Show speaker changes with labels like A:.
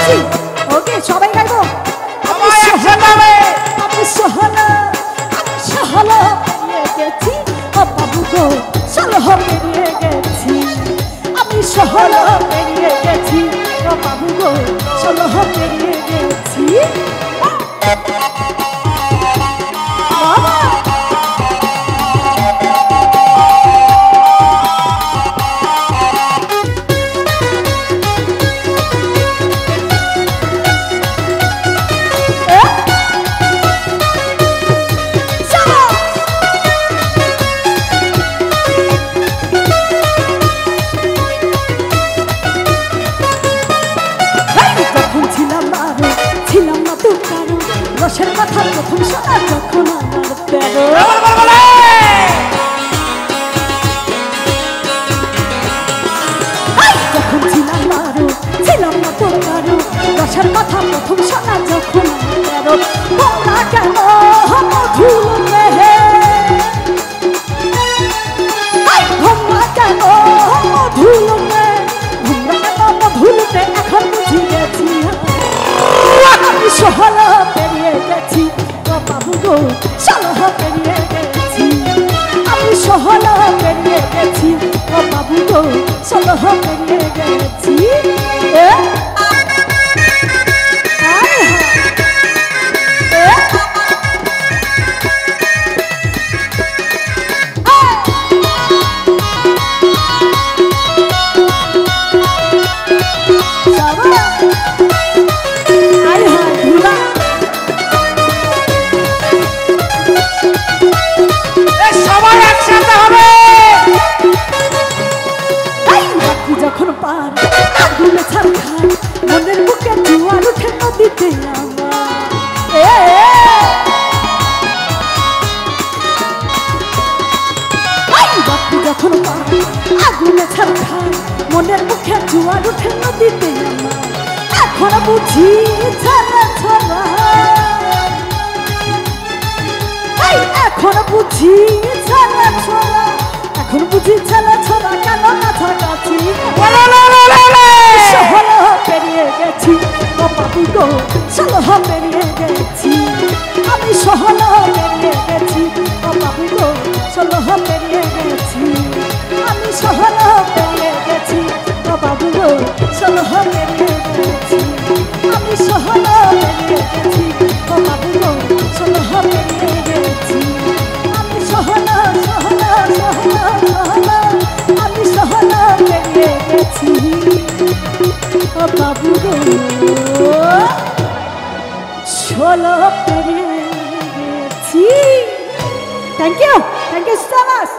A: গেছি। ওকে সবাই গাইবো। আমি সহলা পেরিয়ে গেছি ও বাবু গো, সলহ পেরিয়ে গেছি। আমি সহলা পেরিয়ে গেছি ও বাবু গো, সলহ পেরিয়ে গেছি। বাবা রসের কথা প্রথম শোনা যখন আমার প্যারো, যখন ছিলাম মারো ছিলাম না তো কারো, রসের কথা প্রথম শোনা যখন আমার প্যারো। তোমরা কেন মধুল মেহে, তোমরা কেন মধুল মে, তোমরা কেন মধুলতে এখন বুঝি গেছি। আমি সহলা পেরিয়ে গেছি ও বাবু গো, সলহ পেরিয়ে গেছি। আমি সহলা পেরিয়ে গেছি ও বাবু গো, সলহ পেরিয়ে গেছি। যখন পার আগুনে ছাড় খায় মনের বুকে জোয়ার উঠে নদীতে আমার। যখন পার আগুনে ছাড় খায় মনের বুকে জোয়ার উঠে নদীতে আমার। এখন বুঝি ছাড়া ছড়া, এখন বুঝি ছাড়া ছড়া, এখন বুঝি ছাড়া ছড়া কেন কাছাকাছি। সহলা পেরিয়ে গেছি ও বাবু গো, সলহ পেরিয়ে গেছি। আমি সহলা পেরিয়ে গেছি ও বাবু গো, সলহ পেরিয়ে গেছি। আমি সহলা পেরিয়ে গেছি ও বাবু গো, সলহ পেরিয়ে গেছি। আমি সহলা পেরিয়ে গেছি ও বাবু গো, সলহ পেরিয়ে গেছি। আমি সহলা সহলা সহলা সহলা, আমি সহলা পেরিয়ে গেছি ও বাবু গো, সলহ পেরিয়ে গেছি। Thank you so much.